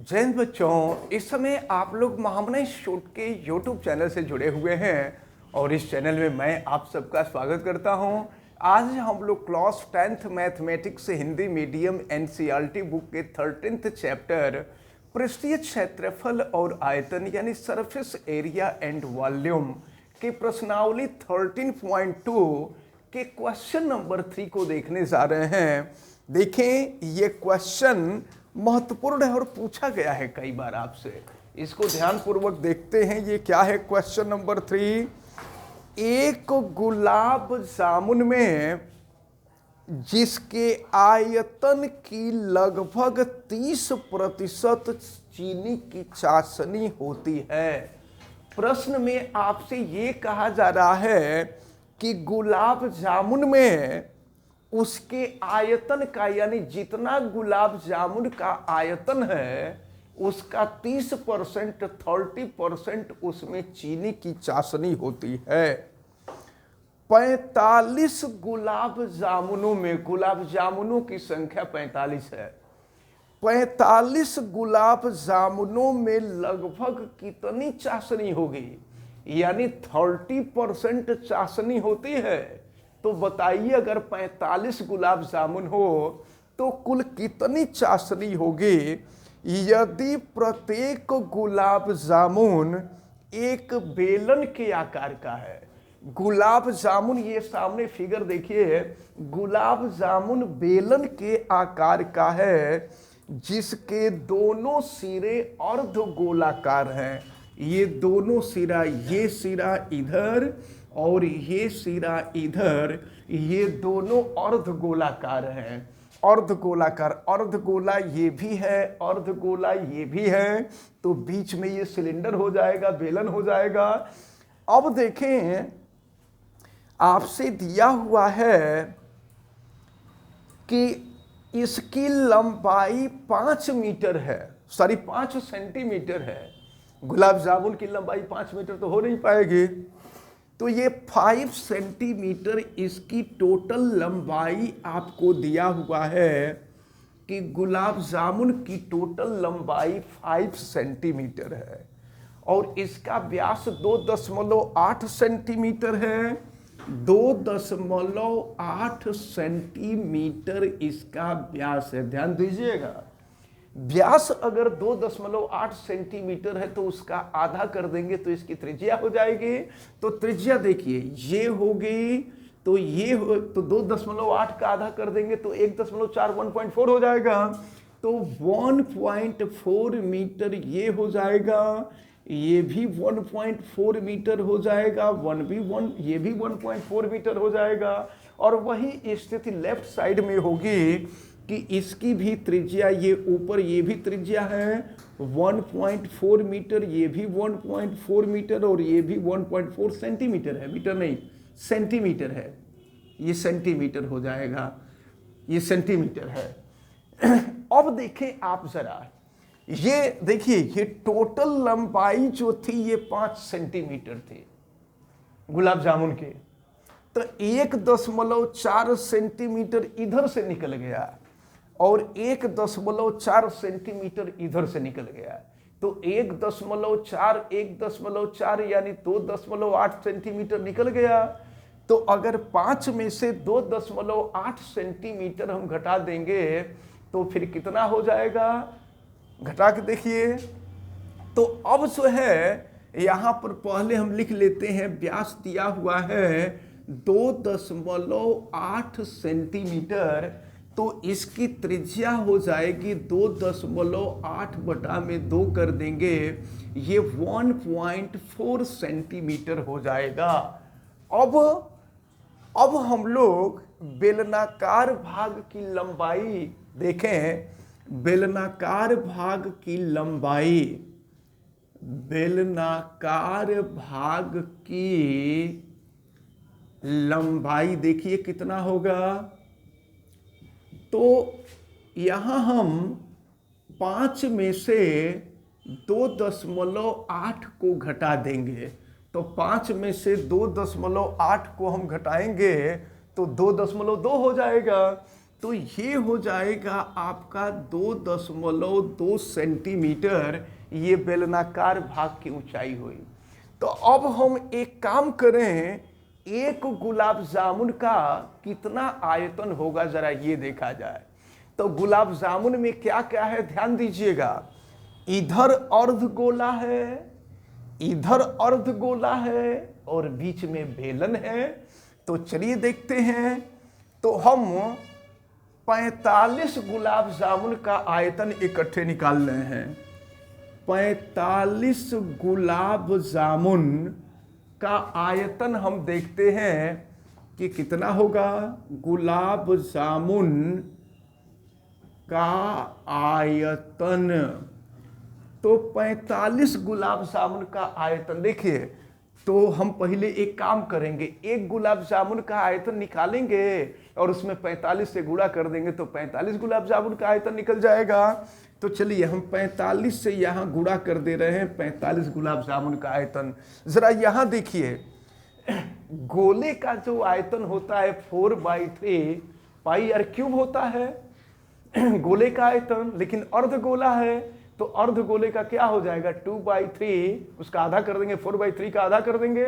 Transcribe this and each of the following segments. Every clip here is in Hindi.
जैन बच्चों, इस समय आप लोग महामना शूट के YouTube चैनल से जुड़े हुए हैं और इस चैनल में मैं आप सबका स्वागत करता हूं। आज हम लोग class 10th mathematics Hindi medium NCERT book के 13th चैप्टर पृष्ठीय क्षेत्रफल और आयतन यानी सरफेस एरिया एंड वॉल्यूम के प्रश्नावली 13.2 के क्वेश्चन नंबर 3 को देखने जा रहे हैं। देखें, ये क्वेश्चन महत्वपूर्ण है और पूछा गया है कई बार आपसे। इसको ध्यानपूर्वक देखते हैं। ये क्या है? क्वेश्चन नंबर 3, एक गुलाब जामुन में जिसके आयतन की लगभग 30% चीनी की चाशनी होती है। प्रश्न में आपसे ये कहा जा रहा है कि गुलाब जामुन में उसके आयतन का यानी जितना गुलाब जामुन का आयतन है उसका 30% उसमें चीनी की चाशनी होती है। 45 गुलाब जामुनों में, गुलाब जामुनों की संख्या 45 है, 45 गुलाब जामुनों में लगभग कितनी चाशनी होगी? यानी 30% चाशनी होती है। तो बताइए, अगर 45 गुलाब जामुन हो तो कुल कितनी चाशनी होगी? यदि प्रत्येक गुलाब जामुन एक बेलन के आकार का है, गुलाब जामुन, ये सामने फिगर देखिए, गुलाब जामुन बेलन के आकार का है जिसके दोनों सिरे अर्धगोलाकार हैं। ये दोनों सिरा, ये सिरा इधर और ये सिरा इधर, ये दोनों अर्धगोलाकार हैं। अर्धगोलाकार, अर्धगोला ये भी है, अर्धगोला ये भी है, तो बीच में ये सिलेंडर हो जाएगा, बेलन हो जाएगा। अब देखें, आपसे दिया हुआ है कि इसकी लंबाई 5 मीटर है, सॉरी 5 सेंटीमीटर है। गुलाब जामुन की लंबाई 5 मीटर तो हो नहीं पाएगी, तो ये 5 सेंटीमीटर इसकी टोटल लंबाई आपको दिया हुआ है कि गुलाब जामुन की टोटल लंबाई 5 सेंटीमीटर है और इसका व्यास 2.8 सेंटीमीटर है। 2.8 सेंटीमीटर इसका व्यास है। ध्यान दीजिएगा, व्यास अगर 2.8 सेंटीमीटर है तो उसका आधा कर देंगे तो इसकी त्रिज्या हो जाएगी। तो त्रिज्या देखिए, ये होगी, तो ये हो, तो 2.8 का आधा कर देंगे तो 1.4 1.4 हो जाएगा। तो 1.4 मीटर ये हो जाएगा, ये भी 1.4 मीटर हो जाएगा, ये भी 1.4 मीटर हो जाएगा। और वही स्थिति लेफ्ट साइड में होगी कि इसकी भी त्रिज्या, ये ऊपर ये भी त्रिज्या है 1.4 मीटर, ये भी 1.4 मीटर और ये भी 1.4 सेंटीमीटर है, मीटर नहीं सेंटीमीटर है, ये सेंटीमीटर हो जाएगा, ये सेंटीमीटर है। अब देखें आप जरा, ये देखिए, ये टोटल लंबाई जो थी ये 5 सेंटीमीटर थी गुलाब जामुन के, तो 1.4 सेंटीमीटर इधर से निकल गया और 1.4 सेंटीमीटर इधर से निकल गया, तो 1.4 यानी 2.8 सेंटीमीटर निकल गया। तो अगर 5 में से 2.8 सेंटीमीटर हम घटा देंगे तो फिर कितना हो जाएगा? घटा के देखिए। तो अब जो है यहां पर पहले हम लिख लेते हैं, व्यास दिया हुआ है 2.8 सेंटीमीटर, तो इसकी त्रिज्या हो जाएगी 2.8 बटा में 2 कर देंगे, ये 1.4 सेंटीमीटर हो जाएगा। अब हम लोग बेलनाकार भाग की लंबाई देखें। बेलनाकार भाग की लंबाई, बेलनाकार भाग की लंबाई देखिए कितना होगा। तो यहां हम 5 में से 2.8 को घटा देंगे, तो 5 में से 2.8 को हम घटाएंगे तो 2.2 हो जाएगा। तो ये हो जाएगा आपका 2.2 सेंटीमीटर, ये बेलनाकार भाग की ऊंचाई हुई। तो अब हम एक काम करें, एक गुलाब जामुन का कितना आयतन होगा जरा ये देखा जाए। तो गुलाब जामुन में क्या क्या है ध्यान दीजिएगा, इधर अर्धगोला है, इधर अर्धगोला है और बीच में बेलन है। तो चलिए देखते हैं, तो हम 45 गुलाब जामुन का आयतन इकट्ठे निकाल रहे हैं। 45 गुलाब जामुन का आयतन हम देखते हैं कि कितना होगा। गुलाब जामुन का आयतन, तो 45 गुलाब जामुन का आयतन, देखिए तो हम पहले एक काम करेंगे, एक गुलाब जामुन का आयतन निकालेंगे और उसमें 45 से गुणा कर देंगे तो 45 गुलाब जामुन का आयतन निकल जाएगा। तो चलिए हम 45 से यहाँ गुणा कर दे रहे हैं 45 गुलाब जामुन का आयतन। जरा यहाँ देखिए, गोले का जो आयतन होता है 4/3 पाई आर क्यूब होता है गोले का आयतन, लेकिन अर्धगोला है तो अर्धगोले का क्या हो जाएगा 2/3, उसका आधा कर देंगे, 4/3 का आधा कर देंगे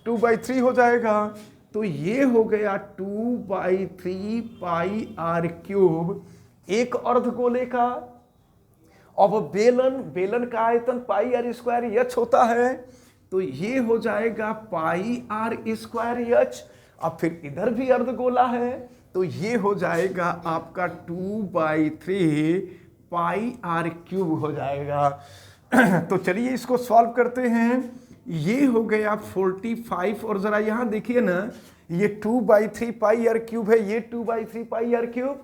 2/3 हो जाएगा। तो ये हो गया 2/3 पाई आर क्यूब एक अर्धगोले का। अब बेलन का आयतन पाई आर स्क्वायर एच होता है, तो ये हो जाएगा पाई आर स्क्वायर एच। अब फिर इधर भी अर्धगोला है तो ये हो जाएगा आपका 2/3 पाई आर क्यूब हो जाएगा। तो चलिए इसको सॉल्व करते हैं। ये हो गया 45 और जरा यहाँ देखिए ना, ये 2/3 पाई आर क्यूब है, ये 2/3 पाई आर क्यूब।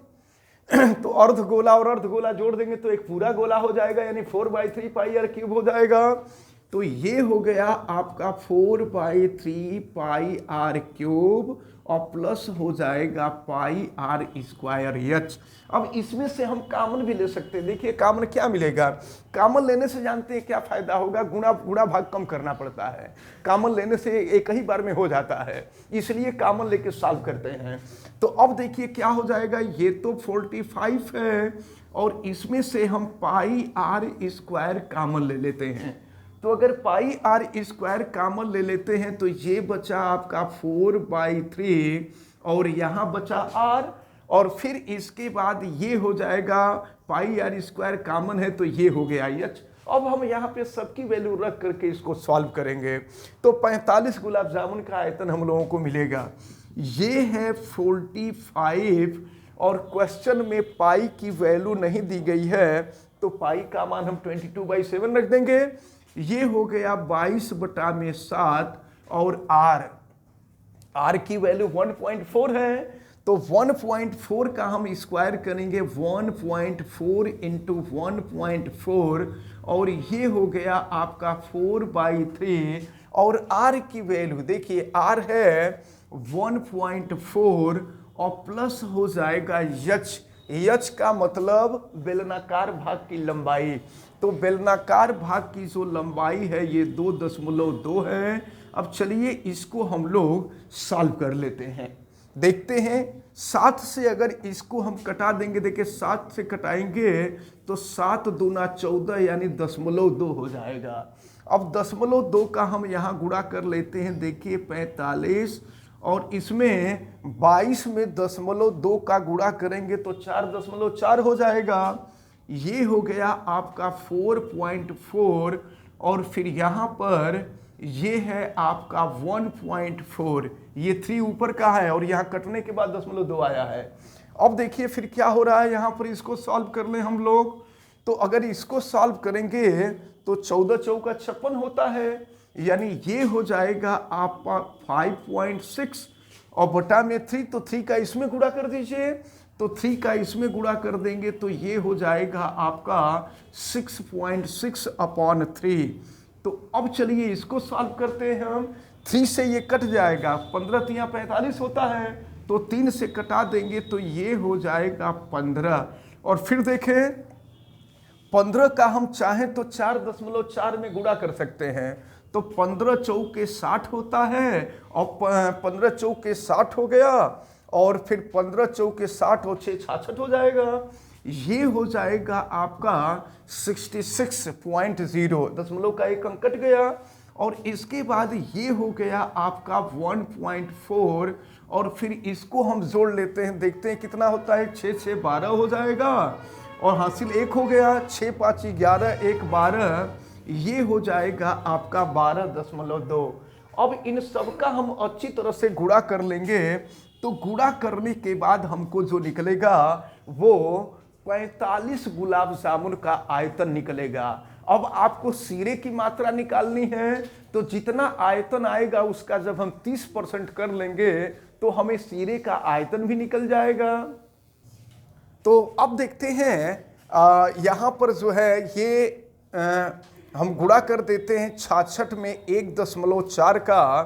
तो अर्धगोला और अर्धगोला जोड़ देंगे तो एक पूरा गोला हो जाएगा, यानी 4/3 पाई आर क्यूब हो जाएगा। तो ये हो गया आपका 4/3 पाई आर क्यूब और प्लस हो जाएगा पाई आर स्क्वायर एच। अब इसमें से हम कॉमन भी ले सकते हैं। देखिए कॉमन क्या मिलेगा, कॉमन लेने से जानते हैं क्या फायदा होगा, गुणा भाग कम करना पड़ता है, कॉमन लेने से एक ही बार में हो जाता है, इसलिए कॉमन लेके सॉल्व करते हैं। तो अब देखिए क्या हो जाएगा, ये तो 45 है और इसमें से हम पाई आर स्क्वायर कॉमन ले लेते हैं। तो अगर पाई आर स्क्वायर कॉमन ले लेते हैं तो ये बचा आपका 4/3 और यहाँ बचा आर, और फिर इसके बाद ये हो जाएगा पाई आर स्क्वायर कॉमन है तो ये हो गया एच। अब हम यहाँ पे सबकी वैल्यू रख करके इसको सॉल्व करेंगे तो 45 गुलाब जामुन का आयतन हम लोगों को मिलेगा। ये है 45 और क्वेश्चन में पाई की वैल्यू नहीं दी गई है तो पाई का मान हम 22/7 रख देंगे। ये हो गया 22/7 और आर की वैल्यू 1.4 है तो 1.4 का हम स्क्वायर करेंगे, 1.4 इंटू 1.4 और ये हो गया आपका 4/3 और आर की वैल्यू देखिए आर है 1.4 और प्लस हो जाएगा यच का मतलब बेलनाकार भाग की लंबाई। तो बेलनाकार भाग की जो लंबाई है ये 2.2 है। अब चलिए इसको हम लोग सॉल्व कर लेते हैं, देखते हैं 7 से अगर इसको हम कटा देंगे, देखिए 7 से कटाएंगे तो 7 दूना 14 यानी 0.2 हो जाएगा। अब 0.2 का हम यहाँ गुणा कर लेते हैं, देखिए 45 और इसमें 22 में 0.2 का गुणा करेंगे तो 4.4 हो जाएगा। ये हो गया आपका 4.4 और फिर यहाँ पर ये है आपका 1.4, ये 3 ऊपर का है और यहाँ कटने के बाद 0.2 आया है। अब देखिए फिर क्या हो रहा है, यहाँ पर इसको सॉल्व कर लें हम लोग। तो अगर इसको सॉल्व करेंगे तो 14 चौका 56 होता है, यानी ये हो जाएगा आपका 5.6 और बटा में 3, तो 3 का इसमें गुणा कर दीजिए, तो 3 का इसमें गुणा कर देंगे तो ये हो जाएगा आपका 6.6/3। तो अब चलिए इसको सॉल्व करते हैं हम। 3 से ये कट जाएगा, 15 3 45 होता है तो 3 से कटा देंगे तो ये हो जाएगा 15 और फिर देखें 15 का हम चाहें तो 4.4 में गुणा कर सकते हैं, तो 15 चौके 60 होता है और 15 चौके 60 हो गया और फिर 15 चौके 60 और 6 66 हो जाएगा। ये हो जाएगा आपका 66.0, दशमलव का एक अंक कट गया। और इसके बाद ये हो गया आपका 1.4, और फिर इसको हम जोड़ लेते हैं, देखते हैं कितना होता है। 6 6 12 हो जाएगा, और हासिल 1 हो गया। 6 5 11, 1 12, ये हो जाएगा आपका 12.2। अब इन सब का हम अच्छी तरह से गुणा कर लेंगे, तो गुणा करने के बाद हमको जो निकलेगा वो 45 गुलाब जामुन का आयतन निकलेगा। अब आपको सीरे की मात्रा निकालनी है, तो जितना आयतन आएगा उसका जब हम 30% कर लेंगे तो हमें सीरे का आयतन भी निकल जाएगा। तो अब देखते हैं यहाँ पर जो है ये हम गुणा कर देते हैं 66 में 1.4 का,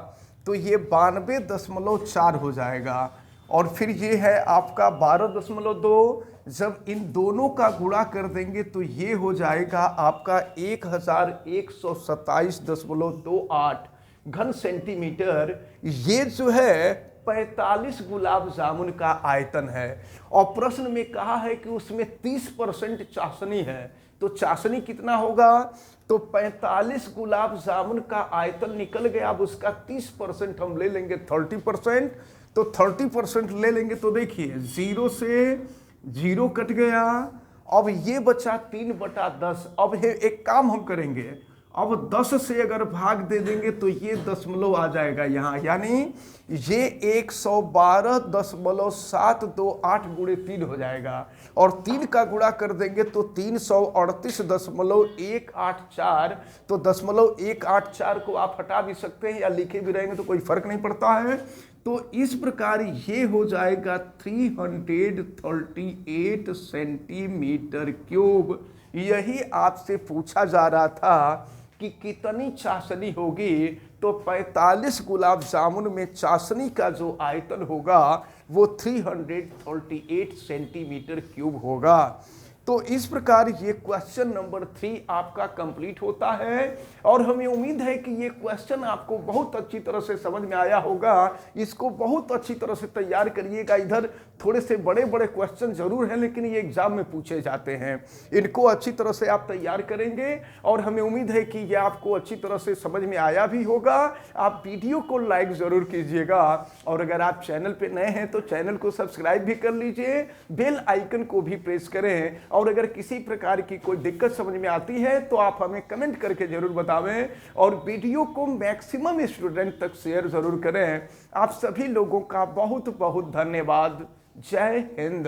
तो ये 92.4 हो जाएगा। और फिर ये है आपका 12.2, जब इन दोनों का गुणा कर देंगे तो ये हो जाएगा आपका 1127.28 घन सेंटीमीटर। ये जो है 45 गुलाब जामुन का आयतन है। और प्रश्न में कहा है कि उसमें 30% चाशनी है, तो चाशनी कितना होगा? तो 45 गुलाब जामुन का आयतन निकल गया। अब उसका 30% हम ले लेंगे 30%, तो 30% ले लेंगे तो देखिए 0 से 0 कट गया। अब ये बचा 3/10। अब एक काम हम करेंगे, अब 10 से अगर भाग दे देंगे तो ये दशमलव आ जाएगा यहाँ, यानी ये 112.728 गुणे 3 हो जाएगा। और 3 का गुणा कर देंगे तो 338.184, तो 0.184 को आप हटा भी सकते हैं या लिखे भी रहेंगे तो कोई फर्क नहीं पड़ता है। तो इस प्रकार ये हो जाएगा 338 सेंटीमीटर क्यूब। यही आपसे पूछा जा रहा था कि कितनी चाशनी होगी, तो 45 गुलाब जामुन में चाशनी का जो आयतन होगा वो 338 सेंटीमीटर क्यूब होगा। तो इस प्रकार ये क्वेश्चन नंबर 3 आपका कंप्लीट होता है। और हमें उम्मीद है कि ये क्वेश्चन आपको बहुत अच्छी तरह से समझ में आया होगा। इसको बहुत अच्छी तरह से तैयार करिएगा। इधर थोड़े से बड़े बड़े क्वेश्चन जरूर हैं, लेकिन ये एग्जाम में पूछे जाते हैं। इनको अच्छी तरह से आप तैयार करेंगे और हमें उम्मीद है कि ये आपको अच्छी तरह से समझ में आया भी होगा। आप वीडियो को लाइक जरूर कीजिएगा, और अगर आप चैनल पे नए हैं तो चैनल को सब्सक्राइब भी कर लीजिए, बेल आइकन को भी प्रेस करें। और अगर किसी प्रकार की कोई दिक्कत समझ में आती है तो आप हमें कमेंट करके जरूर बतावें, और वीडियो को मैक्सिमम स्टूडेंट तक शेयर जरूर करें। आप सभी लोगों का बहुत बहुत धन्यवाद। जय हिंद।